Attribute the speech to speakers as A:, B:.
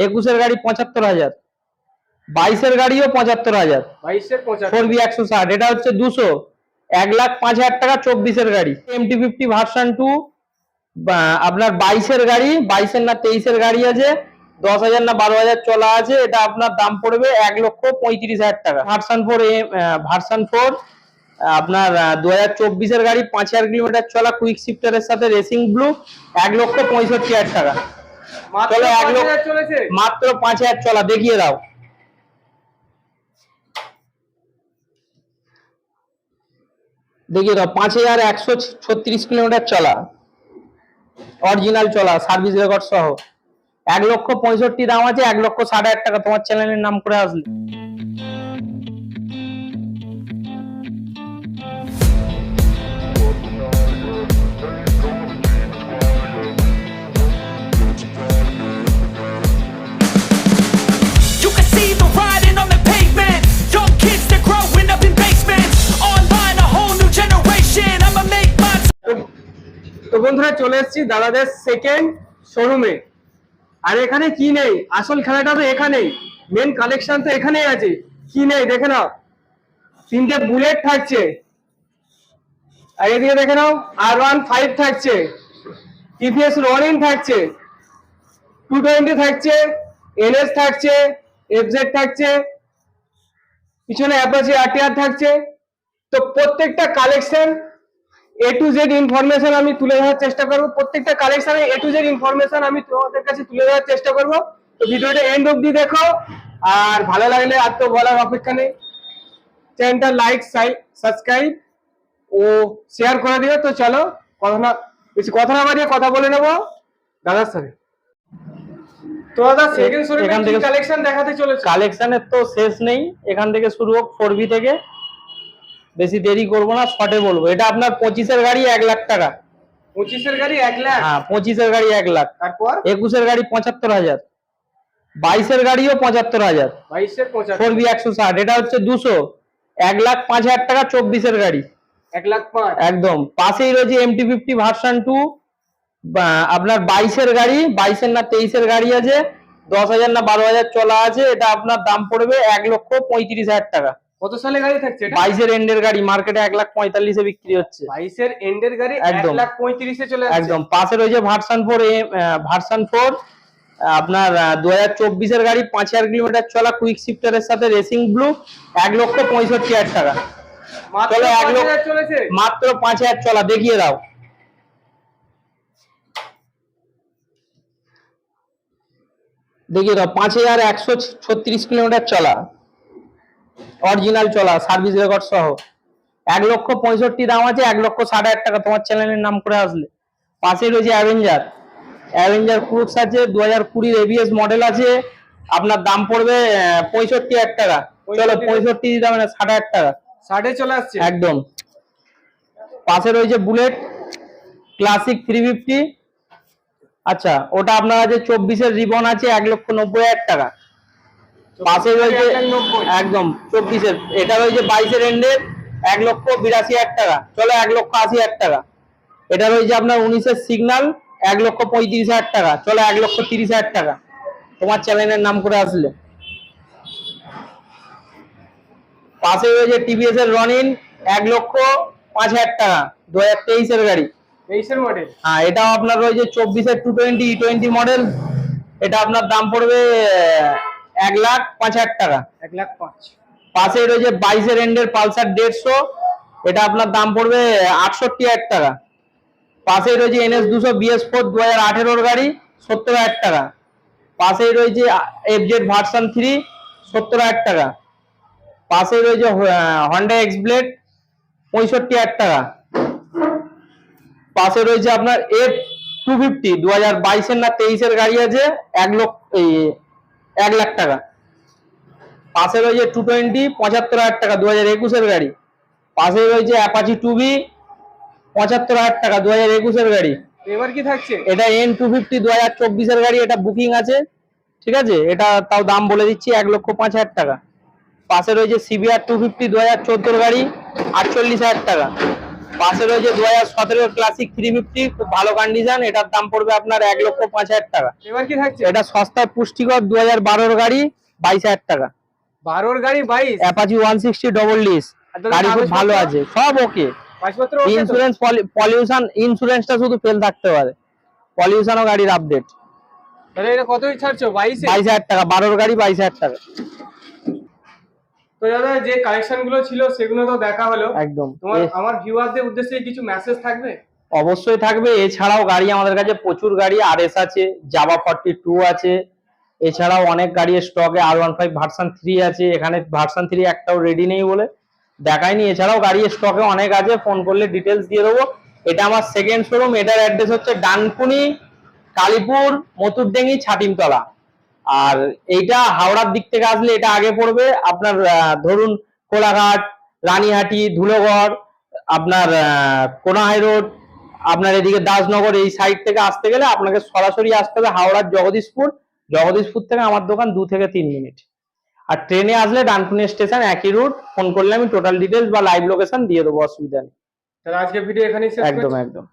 A: 21-এর গাড়ি 75,000, 22-এর গাড়িও 75,000, 4B160, এটা হচ্ছে 200, 1,05,000 টাকা। 24-এর গাড়ি MT-50 ভার্সন 2, আপনার 22-এর গাড়ি, 22-এর না 23-এর গাড়ি আছে, 10,000 না 12,000 চলা আছে। এটা আপনার দাম পড়বে 1,35,000 টাকা। ভার্সন 4 আপনার 2024-এর গাড়ি, 5,000 কিলোমিটার চলা, কুইক শিফটারের সাথে, রেসিং ব্লু, 1,65,000 টাকা। চলো, 1 লক্ষ মাত্র 5,000 চলা, দেখিয়ে দাও। দেখিয়ে দাও, 5,136 কিলোমিটার চলা, অরিজিনাল চলা, সার্ভিস রেকর্ড সহ, 1,65,000 দাম আছে, 1,60,000 টাকা। তোমার চ্যানেলের নাম করে আসলে।
B: তো বন্ধুরা, চলে এসেছি দাদাদের সেকেন্ড শোরুমে। আর এখানে কি নেই, আসল খেলাটা তো এখানেই, মেন কালেকশন তো এখানেই আছে। কি নেই দেখে নাও, 3টে বুলেট থাকছে, আর এদিকে দেখে নাও R15 থাকছে, টিভিএস রনিন থাকছে, 220 থাকছে, NS থাকছে, FZ থাকছে, পিছনে অ্যাপাচি RTR থাকছে। তো প্রত্যেকটা collection A to Z information আমি তুলে ধরার চেষ্টা করবো। প্রত্যেকটা কালেকশনে A to Z ইনফরমেশন আমি তোমাদের কাছে তুলে ধরার চেষ্টা করবো। তো ভিডিওটা এন্ড অবধি দেখো, আর ভালো লাগলে আর তো বলার অপেক্ষা নেই, চ্যানেলটা লাইক, সাবস্ক্রাইব ও শেয়ার করে দিও। তো চলো, বেশি কথা না বাড়িয়ে কথা বলে নেবো দাদার সাথে। তো দাদা, সেকেন্ড শোরুমে কি কালেকশন দেখাতে চলেছে?
A: কালেকশনের তো শেষ নেই, এখান থেকে শুরু হোক 4B থেকে। বেশি দেরি করবো না, শর্টে বলবো। এটা আপনার 25-এর গাড়ি 1 লাখ টাকা।
B: 25-এর গাড়ি 1 লাখ?
A: হ্যাঁ, 25-এর গাড়ি 1 লাখ।
B: তারপর
A: 21-এর গাড়ি 75,000, 22-এর গাড়িও 75,000,
B: 22-এর 75,
A: 4B160, এটা হচ্ছে 200, 1,05,000 টাকা। 24-এর গাড়ি
B: 1,05,000
A: একদম। পাশেই রয়েছে MT-50 ভার্সন 2, আপনার 22-এর গাড়ি, 22-এর না 23-এর গাড়ি আছে, 10,000 না 12,000 চলা আছে। এটা আপনার দাম পড়বে 1,35,000 টাকা।
B: কত সালে গাড়ি থাকছে এটা?
A: 22-এর এন্ডের গাড়ি, মার্কেটে 1,45,000-এ বিক্রি হচ্ছে।
B: 22-এর এন্ডের গাড়ি 1,35,000-এ চলে যাচ্ছে
A: একদম। পাশে রয়েছে ভার্সন 4, আপনার 2024-এর গাড়ি, 5,000 কিলোমিটার চলা, কুইক শিফটারের সাথে, রেসিং ব্লু, 1,65,000 টাকা। চলো, 1 লক্ষ
B: চলেছে,
A: মাত্র 5,000 চলা, দেখিয়ে দাও। দেখিয়ে দাও, 5,136 কিলোমিটার চলা, অরিজিনাল চলা, সার্ভিস রেকর্ড সহ, 1,65,000 দাম আছে, 1,60,000 টাকা। তোমার চ্যানেলের নাম করে আসলে। পাশে রয়েছে অ্যাভেঞ্জার ক্রুজ আছে, 2020 ABS মডেল আছে, আপনার দাম পড়বে 65,000 টাকা। চলো, 65 দিতে হবে না, 60,000 টাকা।
B: 60-এ চলে আসছে
A: একদম। পাশে রয়েছে বুলেট ক্লাসিক 350। আচ্ছা, ওটা আপনার আছে 24-এর রিবন আছে, 1,90,000 টাকা। পাশে রয়েছে একদম 24-এর, এটা রয়েছে 22-এর এন্ডের, 1,82,000 টাকা। চলো, 1,80,000 টাকা। এটা রয়েছে আপনার 19-এর সিগন্যাল, 1,35,000 টাকা। চলো, 1,30,000 টাকা। তোমার চ্যানেলের নাম করে আসলে। পাশে রয়েছে TVS এর রনিন, 1,05,000 টাকা, 2023-এর গাড়ি,
B: 23-এর মডেল।
A: হ্যাঁ, এটাও আপনার রয়েছে 24-এর 220 E20 মডেল। এটা আপনার দাম পড়বে 1,05,000 টাকা।
B: 1,05,000।
A: পাশে রয়েছে 22-এর এন্ডের পালসার 150, এটা আপনার দাম পড়বে 68,000 টাকা। পাশে রয়েছে NS 200 BS4 2018-এর গাড়ি, 70,000 টাকা। পাশে রয়েছে FZ ভার্সন 3, 70,000 টাকা। পাশে রয়েছে হন্ডা এক্সব্লেড, 65,000 টাকা। পাশে রয়েছে আপনার F250, 2022-এর না 23-এর গাড়ি আছে, 1 লাখ টাকা। পাশে রয়েছে 220, 75,000 টাকা, 2021-এর গাড়ি। পাশে রয়েছে অ্যাপাচি 2B, 75,000 টাকা, 2021-এর গাড়ি।
B: এবার কি থাকছে? এটা
A: N250, 2024-এর গাড়ি, এটা বুকিং আছে, ঠিক আছে। এটা তাও দাম বলে দিচ্ছি, 1,05,000 টাকা। পাশে রয়েছে CBR 250, 2014-এর গাড়ি, 48,000 টাকা। পাশে রয়েছে 2017 ক্লাসিক 350, খুব ভালো কন্ডিশন, এটার দাম পড়বে আপনার 1,05,000 টাকা।
B: এবার কি থাকছে?
A: এটা সস্তায় পুষ্টিকর 2012 গাড়ি, 22,000 টাকা।
B: 12 গাড়ি 22,
A: অ্যাপাচি 160 ডবল ডিস, গাড়ি খুব ভালো আছে, সব ওকে।
B: কাগজপত্র
A: ইন্স্যুরেন্স, পলিউশন ইন্স্যুরেন্সটা শুধু ফেল থাকতে পারে, পলিউশনও গাড়ির আপডেট।
B: তাহলে এটা কতই ছাড়ছো? 22 এ?
A: 22,000 টাকা, 12 গাড়ি 22,000 টাকা।
B: তো দাদা যে কালেকশন গুলো ছিল সেগুলো তো দেখা হলো,
A: একদম।
B: তোমার আমার ভিউয়ারদের উদ্দেশ্যে কিছু মেসেজ থাকবে?
A: অবশ্যই থাকবে। এছাড়াও গাড়ি আমাদের কাছে প্রচুর গাড়ি আরএস আছে, জাভা 42 আছে, এছাড়াও অনেক গাড়ি স্টকে R15 ভার্সন 3 আছে। এখানে ভার্সন 3 একটাও রেডি নেই বলে দেখায়নি। এছাড়াও গাড়ি স্টকে অনেক আছে, ফোন করলে ডিটেলস দিয়ে দেবো। এটা আমার সেকেন্ড শোরুম, এটার অ্যাড্রেস হচ্ছে ডানকুনি, কালীপুর, মতুরডেঙ্গি, ছাতিমতলা। আর এইটা হাওড়ার দিক থেকে আসলে এটা আগে পড়বে আপনার, ধরুন কোলাঘাট, রানীহাটি, ধুলোগড়, আপনার কোনাহাই রোড, আপনার এদিকে দাসনগর, এই সাইড থেকে আসতে গেলে আপনাকে সরাসরি আসতে হবে হাওড়ার জগদীশপুর। জগদীশপুর থেকে আমার দোকান 2 থেকে 3 মিনিট। আর ট্রেনে আসলে ডানকুনি স্টেশন, একই রুট। ফোন করলে আমি টোটাল ডিটেলস বা লাইভ লোকেশন দিয়ে দেবো, অসুবিধা নেই।
B: তাহলে আজকে ভিডিও এখানেই শেষ করছি।
A: একদম একদম।